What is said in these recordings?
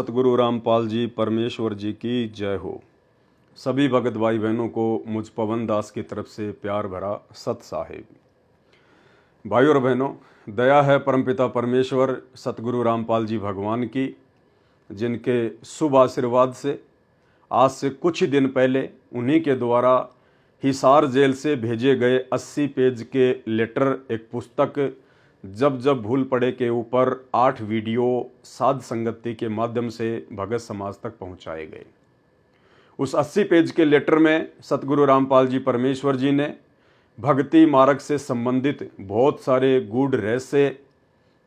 सतगुरु रामपाल जी परमेश्वर जी की जय हो। सभी भगत भाई बहनों को मुझ पवन दास की तरफ से प्यार भरा सत साहेब। भाई और बहनों, दया है परमपिता परमेश्वर सतगुरु रामपाल जी भगवान की, जिनके शुभ आशीर्वाद से आज से कुछ ही दिन पहले उन्हीं के द्वारा हिसार जेल से भेजे गए 80 पेज के लेटर, एक पुस्तक जब जब भूल पड़े के ऊपर 8 वीडियो साध संगति के माध्यम से भगत समाज तक पहुंचाए गए। उस 80 पेज के लेटर में सतगुरु रामपाल जी परमेश्वर जी ने भक्ति मार्ग से संबंधित बहुत सारे गूढ़ रहस्य,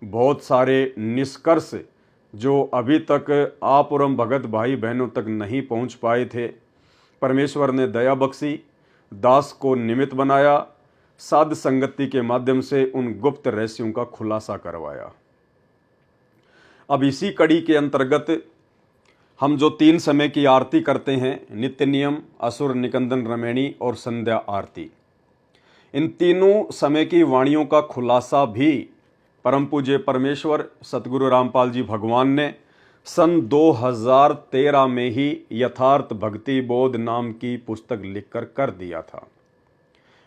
बहुत सारे निष्कर्ष जो अभी तक आप और हम भगत भाई बहनों तक नहीं पहुंच पाए थे, परमेश्वर ने दया बख्शी, दास को निमित्त बनाया, साध संगति के माध्यम से उन गुप्त रहस्यों का खुलासा करवाया। अब इसी कड़ी के अंतर्गत हम जो 3 समय की आरती करते हैं, नित्य नियम, असुर निकंदन रमैणी और संध्या आरती, इन तीनों समय की वाणियों का खुलासा भी परम पूज्य परमेश्वर सतगुरु रामपाल जी भगवान ने सन 2013 में ही यथार्थ भक्ति बोध नाम की पुस्तक लिखकर कर दिया था।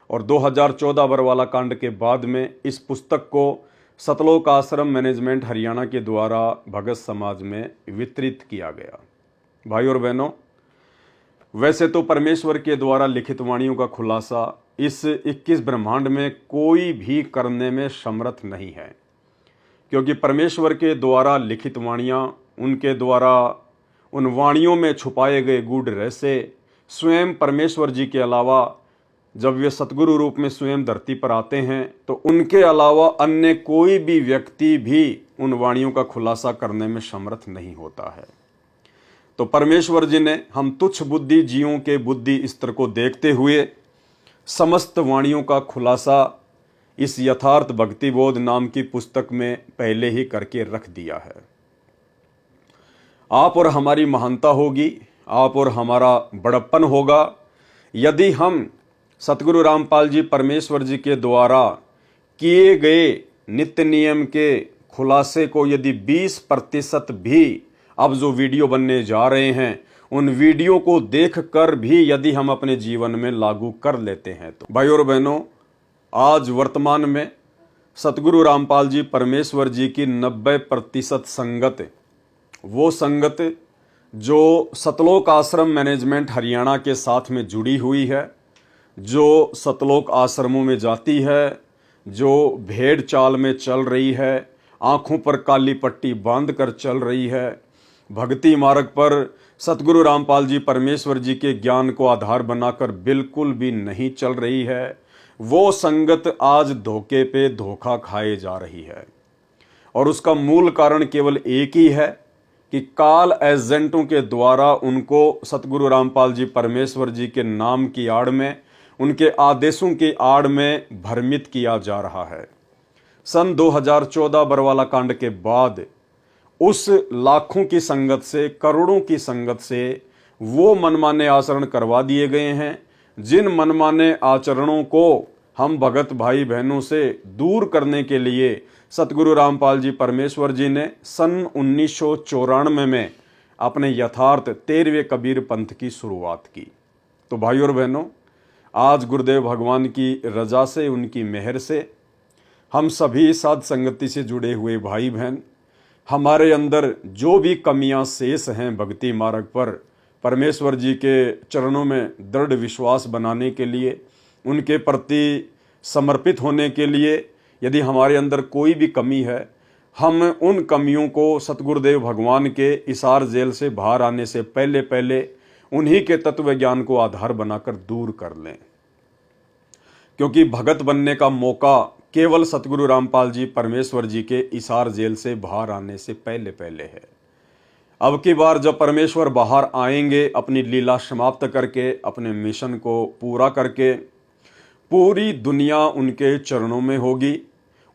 और 2014 बरवाला कांड के बाद में इस पुस्तक को सतलोक आश्रम मैनेजमेंट हरियाणा के द्वारा भगत समाज में वितरित किया गया। भाई और बहनों, वैसे तो परमेश्वर के द्वारा लिखित वाणियों का खुलासा इस 21 ब्रह्मांड में कोई भी करने में समर्थ नहीं है, क्योंकि परमेश्वर के द्वारा लिखित वाणियाँ, उनके द्वारा उन वाणियों में छुपाए गए गूढ़ रहस्य स्वयं परमेश्वर जी के अलावा जब वे सतगुरु रूप में स्वयं धरती पर आते हैं तो उनके अलावा अन्य कोई भी व्यक्ति भी उन वाणियों का खुलासा करने में समर्थ नहीं होता है। तो परमेश्वर जी ने हम तुच्छ बुद्धि जीवों के बुद्धि स्तर को देखते हुए समस्त वाणियों का खुलासा इस यथार्थ भक्ति बोध नाम की पुस्तक में पहले ही करके रख दिया है। आप और हमारी महानता होगी, आप और हमारा बड़प्पन होगा यदि हम सतगुरु रामपाल जी परमेश्वर जी के द्वारा किए गए नित्य नियम के खुलासे को यदि 20% भी अब जो वीडियो बनने जा रहे हैं उन वीडियो को देखकर भी यदि हम अपने जीवन में लागू कर लेते हैं तो भाई और बहनों, आज वर्तमान में सतगुरु रामपाल जी परमेश्वर जी की 90% संगत, वो संगत जो सतलोक आश्रम मैनेजमेंट हरियाणा के साथ में जुड़ी हुई है, जो सतलोक आश्रमों में जाती है, जो भेड़ चाल में चल रही है, आंखों पर काली पट्टी बांध कर चल रही है, भक्ति मार्ग पर सतगुरु रामपाल जी परमेश्वर जी के ज्ञान को आधार बनाकर बिल्कुल भी नहीं चल रही है, वो संगत आज धोखे पे धोखा खाए जा रही है। और उसका मूल कारण केवल एक ही है कि काल एजेंटों के द्वारा उनको सतगुरु रामपाल जी परमेश्वर जी के नाम की आड़ में, उनके आदेशों की आड़ में भ्रमित किया जा रहा है। सन 2014 बरवाला कांड के बाद उस लाखों की संगत से, करोड़ों की संगत से वो मनमाने आचरण करवा दिए गए हैं, जिन मनमाने आचरणों को हम भगत भाई बहनों से दूर करने के लिए सतगुरु रामपाल जी परमेश्वर जी ने सन 1994 में अपने यथार्थ 13वें कबीर पंथ की शुरुआत की। तो भाई और बहनों, आज गुरुदेव भगवान की रजा से, उनकी मेहर से हम सभी साध संगति से जुड़े हुए भाई बहन, हमारे अंदर जो भी कमियां शेष हैं भक्ति मार्ग पर परमेश्वर जी के चरणों में दृढ़ विश्वास बनाने के लिए, उनके प्रति समर्पित होने के लिए, यदि हमारे अंदर कोई भी कमी है, हम उन कमियों को सतगुरुदेव भगवान के हिसार जेल से बाहर आने से पहले पहले उन्हीं के तत्व ज्ञान को आधार बनाकर दूर कर लें, क्योंकि भगत बनने का मौका केवल सतगुरु रामपाल जी परमेश्वर जी के हिसार जेल से बाहर आने से पहले पहले है। अब की बार जब परमेश्वर बाहर आएंगे अपनी लीला समाप्त करके, अपने मिशन को पूरा करके, पूरी दुनिया उनके चरणों में होगी।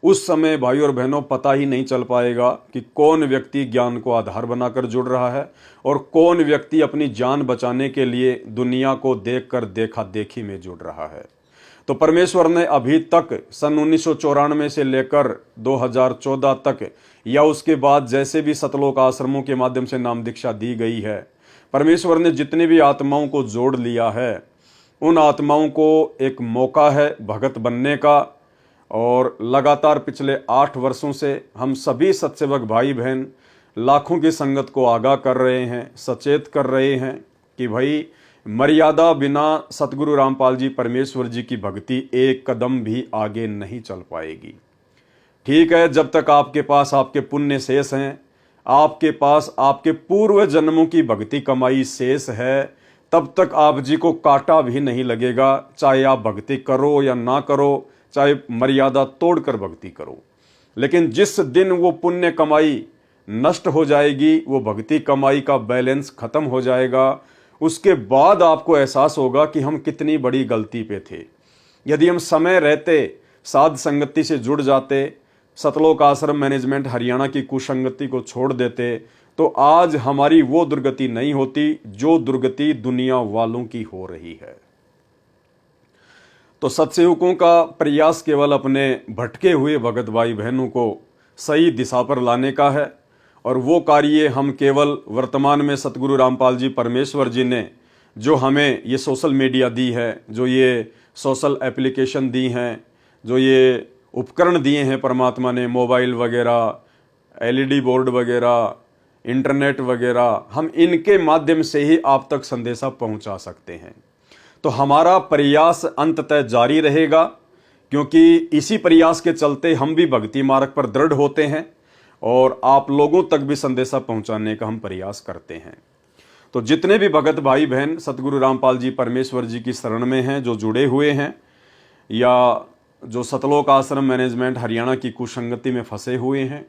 उस समय भाई और बहनों पता ही नहीं चल पाएगा कि कौन व्यक्ति ज्ञान को आधार बनाकर जुड़ रहा है और कौन व्यक्ति अपनी जान बचाने के लिए दुनिया को देखकर देखा देखी में जुड़ रहा है। तो परमेश्वर ने अभी तक सन 1994 से लेकर 2014 तक या उसके बाद जैसे भी सतलोक आश्रमों के माध्यम से नाम दीक्षा दी गई है, परमेश्वर ने जितनी भी आत्माओं को जोड़ लिया है, उन आत्माओं को एक मौका है भगत बनने का। और लगातार पिछले 8 वर्षों से हम सभी सत्सेवक भाई बहन लाखों की संगत को आगाह कर रहे हैं, सचेत कर रहे हैं कि भाई मर्यादा बिना सतगुरु रामपाल जी परमेश्वर जी की भक्ति एक कदम भी आगे नहीं चल पाएगी। ठीक है, जब तक आपके पास आपके पुण्य शेष हैं, आपके पास आपके पूर्व जन्मों की भक्ति कमाई शेष है, तब तक आप जी को कांटा भी नहीं लगेगा, चाहे आप भक्ति करो या ना करो, चाहे मर्यादा तोड़कर भक्ति करो। लेकिन जिस दिन वो पुण्य कमाई नष्ट हो जाएगी, वो भक्ति कमाई का बैलेंस खत्म हो जाएगा, उसके बाद आपको एहसास होगा कि हम कितनी बड़ी गलती पे थे। यदि हम समय रहते साध संगति से जुड़ जाते, सतलोक आश्रम मैनेजमेंट हरियाणा की कुसंगति को छोड़ देते, तो आज हमारी वो दुर्गति नहीं होती जो दुर्गति दुनिया वालों की हो रही है। तो सत्सेवकों का प्रयास केवल अपने भटके हुए भगत भाई बहनों को सही दिशा पर लाने का है, और वो कार्य हम केवल वर्तमान में सतगुरु रामपाल जी परमेश्वर जी ने जो हमें ये सोशल मीडिया दी है, जो ये सोशल एप्लीकेशन दी हैं, जो ये उपकरण दिए हैं परमात्मा ने, मोबाइल वगैरह, LED बोर्ड वगैरह, इंटरनेट वगैरह, हम इनके माध्यम से ही आप तक संदेशा पहुंचा सकते हैं। तो हमारा प्रयास अंततः जारी रहेगा, क्योंकि इसी प्रयास के चलते हम भी भक्ति मार्ग पर दृढ़ होते हैं और आप लोगों तक भी संदेशा पहुंचाने का हम प्रयास करते हैं। तो जितने भी भगत भाई बहन सतगुरु रामपाल जी परमेश्वर जी की शरण में हैं, जो जुड़े हुए हैं या जो सतलोक आश्रम मैनेजमेंट हरियाणा की कुसंगति में फंसे हुए हैं,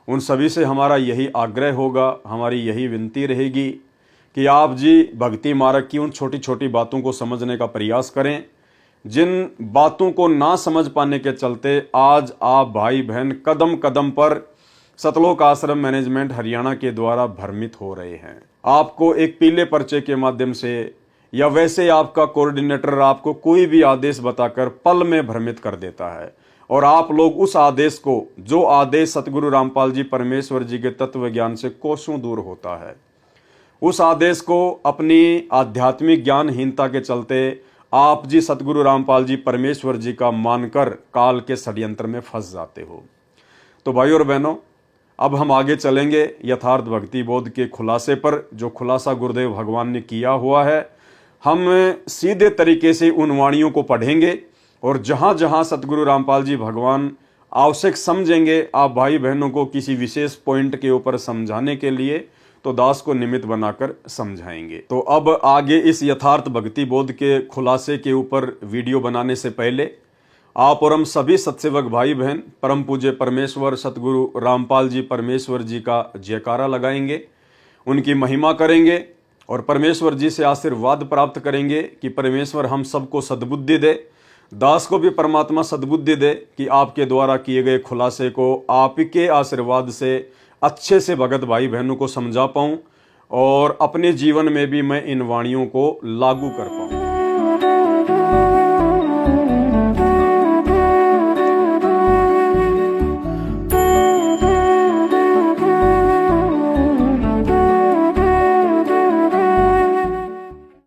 उन सभी से हमारा यही आग्रह होगा, हमारी यही विनती रहेगी कि आप जी भक्ति मार्ग की उन छोटी छोटी बातों को समझने का प्रयास करें, जिन बातों को ना समझ पाने के चलते आज आप भाई बहन कदम कदम पर सतलोक आश्रम मैनेजमेंट हरियाणा के द्वारा भ्रमित हो रहे हैं। आपको एक पीले पर्चे के माध्यम से या वैसे आपका कोऑर्डिनेटर आपको कोई भी आदेश बताकर पल में भ्रमित कर देता है, और आप लोग उस आदेश को, जो आदेश सतगुरु रामपाल जी परमेश्वर जी के तत्व ज्ञान से कोसों दूर होता है, उस आदेश को अपनी आध्यात्मिक ज्ञानहीनता के चलते आप जी सतगुरु रामपाल जी परमेश्वर जी का मानकर काल के षड्यंत्र में फंस जाते हो। तो भाई और बहनों, अब हम आगे चलेंगे यथार्थ भक्ति बोध के खुलासे पर, जो खुलासा गुरुदेव भगवान ने किया हुआ है। हम सीधे तरीके से उन वाणियों को पढ़ेंगे, और जहां जहां सतगुरु रामपाल जी भगवान आवश्यक समझेंगे आप भाई बहनों को किसी विशेष पॉइंट के ऊपर समझाने के लिए, तो दास को निमित्त बनाकर समझाएंगे। तो अब आगे इस यथार्थ भक्ति बोध के खुलासे के ऊपर वीडियो बनाने से पहले आप और हम सभी सत्सेवक भाई बहन परम पूज्य परमेश्वर सतगुरु रामपाल जी परमेश्वर जी का जयकारा लगाएंगे, उनकी महिमा करेंगे और परमेश्वर जी से आशीर्वाद प्राप्त करेंगे कि परमेश्वर हम सबको सद्बुद्धि दे, दास को भी परमात्मा सद्बुद्धि दे कि आपके द्वारा किए गए खुलासे को आपके आशीर्वाद से अच्छे से भगत भाई बहनों को समझा पाऊं और अपने जीवन में भी मैं इन वाणियों को लागू कर पाऊं।